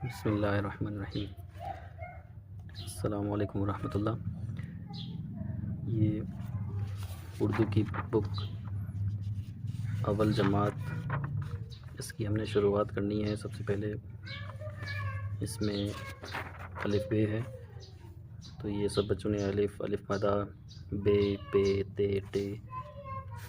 بسم اللہ الرحمن الرحیم۔ السلام علیکم ورحمۃ اللہ۔ یہ اردو کی بک اول جماعت، اس کی ہم نے شروعات کرنی ہے۔ سب سے پہلے اس میں الف بے ہے، تو یہ سب بچوں نے الف مدہ بے پے تے ٹے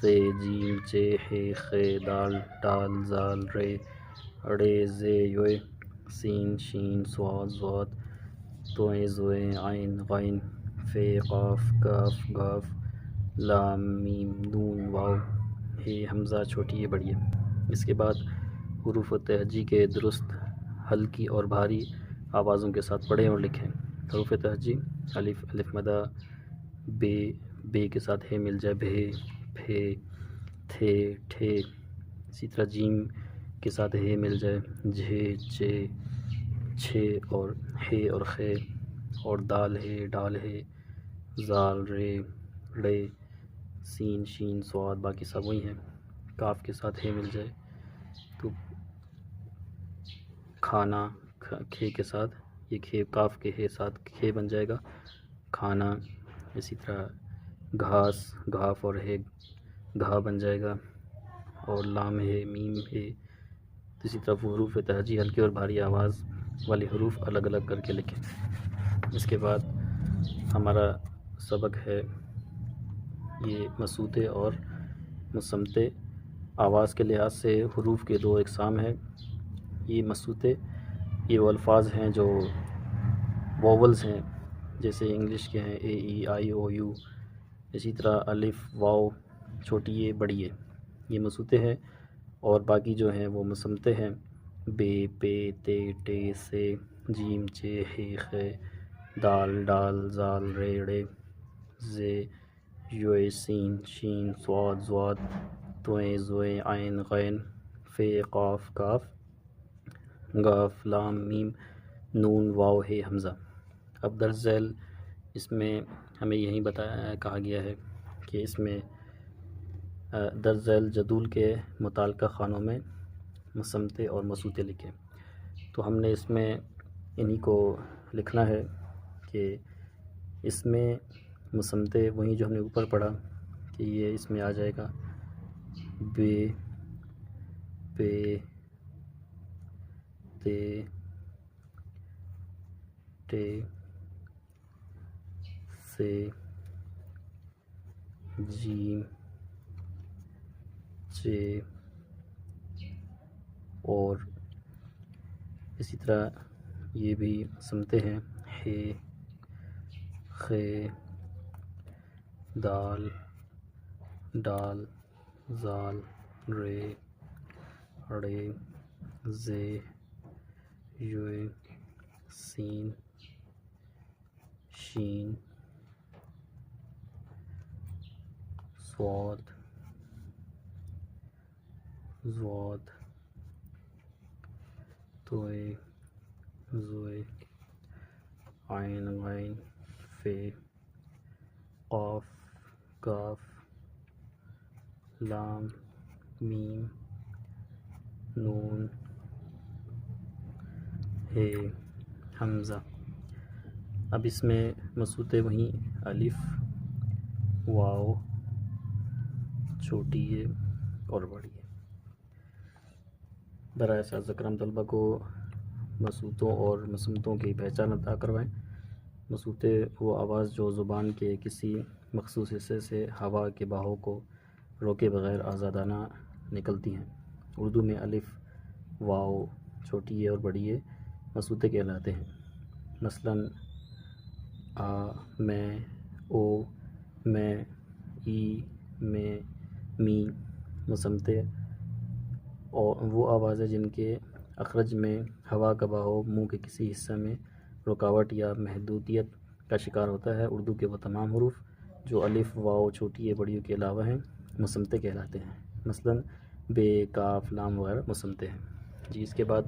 سے جیم چے ہے خے دال ڈال زال رے اڑے زے یوئے سین شین صاد ضاد توئیں زوئیں عین غین فے قاف کاف گاف لام میم نون واو ہے حمزہ چھوٹی ہے بڑی ہے۔ اس کے بعد حروف تہجی کے درست ہلکی اور بھاری آوازوں کے ساتھ پڑھیں اور لکھیں۔ حروف تہجی: الف مدہ بے کے ساتھ ہے مل جائے بھے پھے تھے ٹھے۔ اسی طرح جیم کے ساتھ ہے مل جائے جھے چے چھے اور ہے اور خے، اور دال ہے ڈال ہے زال رے ڑے سین شین صاد، باقی سب وہی ہیں۔ کاف کے ساتھ ہے مل جائے تو کھانا، کھے کے ساتھ یہ کھے کاف کے ہے ساتھ کھے بن جائے گا کھانا۔ اسی طرح گھاس گھاف اور ہے گھا بن جائے گا، اور لام ہے میم ہے۔ اسی طرح حروف تہجی ہلکی اور بھاری آواز والے حروف الگ الگ کر کے لکھیں۔ اس کے بعد ہمارا سبق ہے یہ مسوتے اور مصمتے۔ آواز کے لحاظ سے حروف کے دو اقسام ہیں۔ یہ مسوتے، یہ وہ الفاظ ہیں جو واولز ہیں، جیسے انگلش کے ہیں اے ای آئی او یو۔ اسی طرح الف واو چھوٹی ہے بڑی ہے، یہ مسوتے ہیں۔ اور باقی جو ہیں وہ مصمتے ہیں، بے پے تے ٹے سے جیم چے ہے خے دال ڈال زال رے ڑے زے یوئے سین شین صاد ضاد توئیں زوئیں عین غین فے قاف کاف گاف لام میم نون واو ہے حمزہ۔ اب درج ذیل اس میں ہمیں یہی کہا گیا ہے کہ اس میں درج ذیل جدول کے متعلقہ خانوں میں مصمتے اور مسوتے لکھیں۔ تو ہم نے اس میں انہی کو لکھنا ہے کہ اس میں مصمتے وہیں جو ہم نے اوپر پڑھا کہ یہ اس میں آ جائے گا بے پے تے ٹے سے جیم چے، اور اسی طرح یہ بھی سمتے ہیں ہے خے دال ڈال زال رے اڑے زے یوئے سین شین صاد ضاد توئے زوئے عین غین فے قاف کاف لام میم نون ہے حمزہ۔ اب اس میں مسوتے وہیں الف واو چھوٹی ہے اور بڑی ہے۔ برائے اساتذہ کرام طلبہ کو مسوتوں اور مصمتوں کی پہچان عطا کروائیں۔ مسوتے وہ آواز جو زبان کے کسی مخصوص حصے سے ہوا کے بہاؤ کو روکے بغیر آزادانہ نکلتی ہیں۔ اردو میں الف واو چھوٹی ہے اور بڑی ہے مسوتے کہلاتے ہیں۔ مثلاً آ میں او میں ای میں می مصمتے اور وہ آوازیں جن کے اخرج میں ہوا کا بہاؤ منہ کے کسی حصہ میں رکاوٹ یا محدودیت کا شکار ہوتا ہے۔ اردو کے وہ تمام حروف جو الف واو چھوٹی ہے بڑیوں کے علاوہ ہیں مصمتے کہلاتے ہیں۔ مثلاً بے کاف لام وغیرہ مصمتے ہیں۔ جی اس کے بعد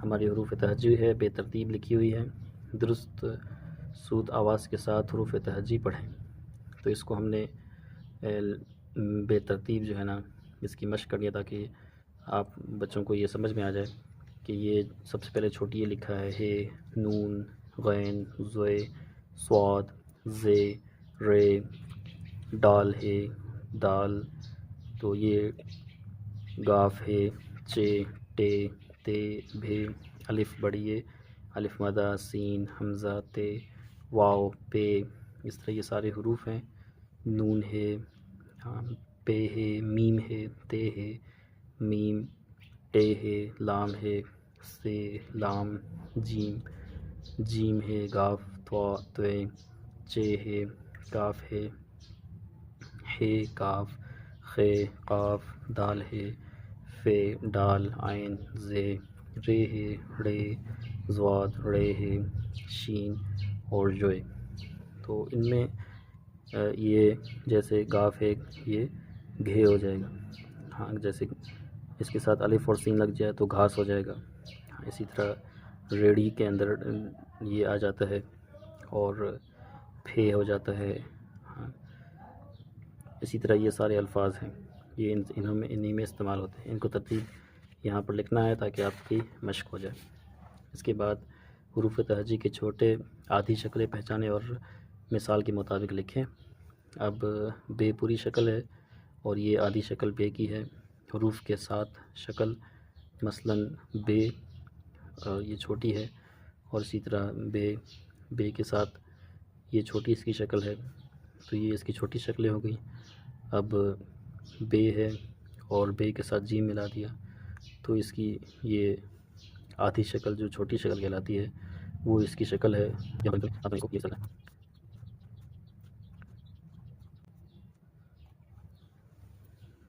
ہماری حروف تہجی ہے، بے ترتیب لکھی ہوئی ہے۔ درست سود آواز کے ساتھ حروف تہجی پڑھیں۔ تو اس کو ہم نے بے ترتیب جو ہے نا اس کی مشق کرنی ہے تاکہ آپ بچوں کو یہ سمجھ میں آ جائے کہ یہ سب سے پہلے چھوٹی یہ لکھا ہے نون، غین، زوے، صاد، زے، رے، ڈال ہے، دال، تو یہ گاف ہے، چے، ٹے، تے، بھے، الف بڑی ہے، الف مدہ، سین، حمزہ، تے، واو، پے، اس طرح یہ سارے حروف ہیں، نون ہے، پے ہے، میم ہے، تے ہے، میم، ٹے ہے، لام ہے، سے، لام، جیم، جیم ہے، گاف، توا، توے، چے ہے، کاف ہے، کاف، خے، قاف، دال ہے، فے، ڈال، عین، زے، رے ہے، ڑے، ضاد، ڑے ہے، شین اور جوئے۔ تو ان میں یہ جیسے گاف ہے یہ گھے ہو جائے گا، ہاں جیسے اس کے ساتھ الف اور سین لگ جائے تو گھاس ہو جائے گا، اسی طرح ریڑھی کے اندر یہ آ جاتا ہے اور پھے ہو جاتا ہے، ہاں اسی طرح یہ سارے الفاظ ہیں، یہ انہی میں استعمال ہوتے ہیں۔ ان کو ترتیب یہاں پر لکھنا ہے تاکہ آپ کی مشق ہو جائے۔ اس کے بعد حروف تہجی کے چھوٹے آدھی شکلیں پہچانے اور مثال کے مطابق لکھیں۔ اب بے پوری شکل ہے اور یہ آدھی شکل بے کی ہے، حروف کے ساتھ شکل، مثلاً بے یہ چھوٹی ہے، اور اسی طرح بے کے ساتھ یہ چھوٹی اس کی شکل ہے، تو یہ اس کی چھوٹی شکلیں ہو گئی۔ اب بے ہے اور بے کے ساتھ جیم ملا دیا تو اس کی یہ آدھی شکل جو چھوٹی شکل کہلاتی ہے وہ اس کی شکل ہے۔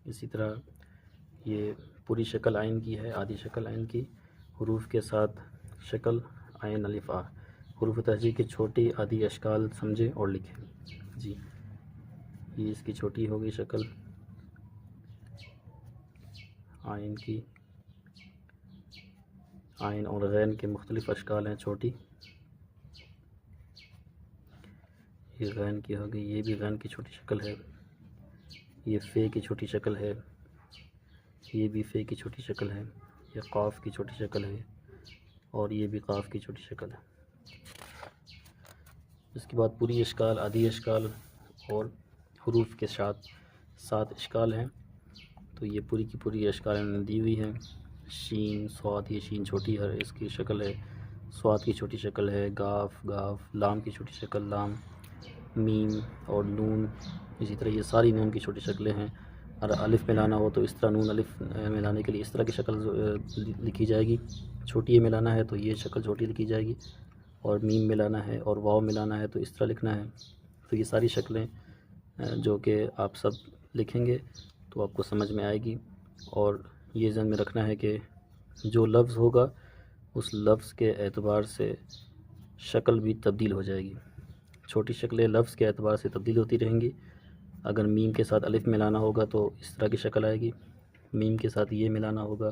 اسی طرح یہ پوری شکل عین کی ہے، آدھی شکل عین کی، حروف کے ساتھ شکل عین الف آ۔ حروف تہجی کی چھوٹی آدھی اشکال سمجھیں اور لکھیں۔ جی یہ اس کی چھوٹی ہو گئی شکل عین کی، عین اور غین کے مختلف اشکال ہیں چھوٹی، یہ غین کی ہو گئی، یہ بھی غین کی چھوٹی شکل ہے، یہ فے کی چھوٹی شکل ہے، یہ بھی فے کی چھوٹی شکل ہے، یہ قاف کی چھوٹی شکل ہے اور یہ بھی قاف کی چھوٹی شکل ہے۔ اس کے بعد پوری اشکال، آدھی اشکال اور حروف کے ساتھ 7 اشکال ہیں، تو یہ پوری کی پوری اشکال انہوں نے دی ہوئی ہیں۔ شین، صاد، یہ شین چھوٹی ہے اس کی شکل ہے، صاد کی چھوٹی شکل ہے، گاف، لام کی چھوٹی شکل، لام، میم اور نون، اسی طرح یہ ساری نون کی چھوٹی شکلیں ہیں۔ اور الف ملانا ہو تو اس طرح نون الف ملانے کے لیے اس طرح کی شکل لکھی جائے گی، چھوٹی یہ ملانا ہے تو یہ شکل چھوٹی لکھی جائے گی، اور میم ملانا ہے اور واو ملانا ہے تو اس طرح لکھنا ہے۔ تو یہ ساری شکلیں جو کہ آپ سب لکھیں گے تو آپ کو سمجھ میں آئے گی، اور یہ ذہن میں رکھنا ہے کہ جو لفظ ہوگا اس لفظ کے اعتبار سے شکل بھی تبدیل ہو جائے گی، چھوٹی شکلیں لفظ کے اعتبار سے تبدیل ہوتی رہیں گی۔ اگر میم کے ساتھ الف ملانا ہوگا تو اس طرح کی شکل آئے گی، میم کے ساتھ یہ ملانا ہوگا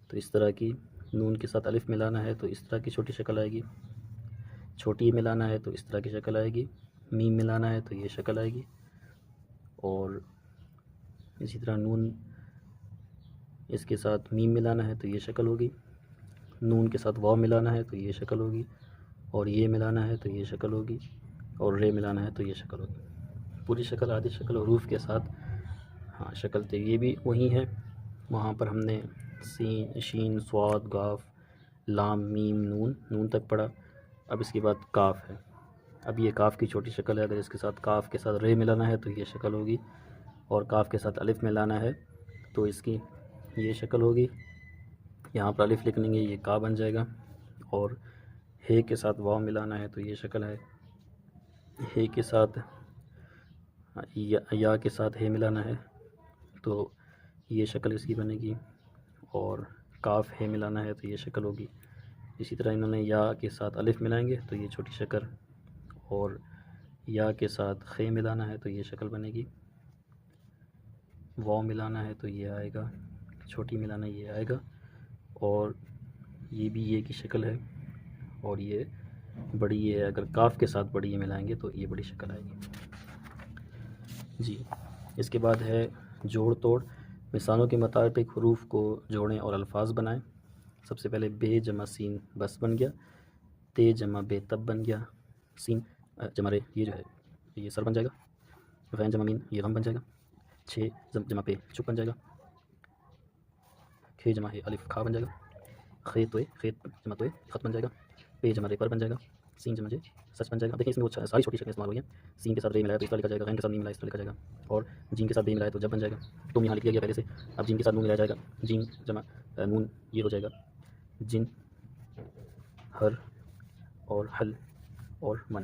تو اس طرح کی، نون کے ساتھ الف ملانا ہے تو اس طرح کی چھوٹی شکل آئے گی، چھوٹی ملانا ہے تو اس طرح کی شکل آئے گی، میم ملانا ہے تو یہ شکل آئے گی، اور اسی طرح نون اس کے ساتھ میم ملانا ہے تو یہ شکل ہوگی، نون کے ساتھ واو ملانا ہے تو یہ شکل ہوگی، اور یہ ملانا ہے تو یہ شکل ہوگی، اور رے ملانا ہے تو یہ شکل ہوگی۔ پوری شکل، آدھی شکل، حروف کے ساتھ ہاں شکل تو یہ بھی وہی ہے، وہاں پر ہم نے سین، شین، صاد، گاف، لام، میم، نون تک پڑھا۔ اب اس کے بعد کاف ہے، اب یہ کاف کی چھوٹی شکل ہے، اگر اس کے ساتھ کاف کے ساتھ رے ملانا ہے تو یہ شکل ہوگی، اور کاف کے ساتھ الف ملانا ہے تو اس کی یہ شکل ہوگی، یہاں پر الف لکھ لیں گے یہ کا بن جائے گا، اور ہے کے ساتھ واو ملانا ہے تو یہ شکل ہے، ہے کے ساتھ یا کے ساتھ ہے ملانا ہے تو یہ شکل اس کی بنے گی، اور کاف ہے ملانا ہے تو یہ شکل ہوگی۔ اسی طرح انہوں نے یا کے ساتھ الف ملائیں گے تو یہ چھوٹی شکل، اور یا کے ساتھ خے ملانا ہے تو یہ شکل بنے گی، واو ملانا ہے تو یہ آئے گا، چھوٹی ملانا یہ آئے گا، اور یہ بھی یہ کی شکل ہے، اور یہ بڑی یہ ہے، اگر کاف کے ساتھ بڑی یہ ملائیں گے تو یہ بڑی شکل آئے گی۔ جی اس کے بعد ہے جوڑ توڑ، مثالوں کے مطابق حروف کو جوڑیں اور الفاظ بنائیں۔ سب سے پہلے بے جمع سین بس بن گیا، تے جمع بے تب بن گیا، سین جمع رے یہ جو ہے یہ سر بن جائے گا، غین جمع مین یہ غم بن جائے گا، چھ جمع پہ چپ بن جائے گا، کھے جمع ہے الف کھا بن جائے گا، خے توئے خیت جمع توئے خط بن جائے گا، پے جمع رے پر بن جائے گا، سین جمع جے سچ بن جائے گا۔ دیکھیں اس میں وہ ساری چھوٹی شکلیں استعمال ہوئی ہیں، سین کے ساتھ رے ملایا تو اس طرح لکھا جائے گا، غین کے ساتھ نون ملایا اس طرح لکھا جائے گا، اور جیم کے ساتھ بے ملایا تو جب بن جائے گا۔ تم یہاں لکھ لیا گیا پہلے سے، اب جیم کے ساتھ نون ملایا جائے گا، جیم جمع نون یہ ہو جائے گا جن، ہر اور حل اور من۔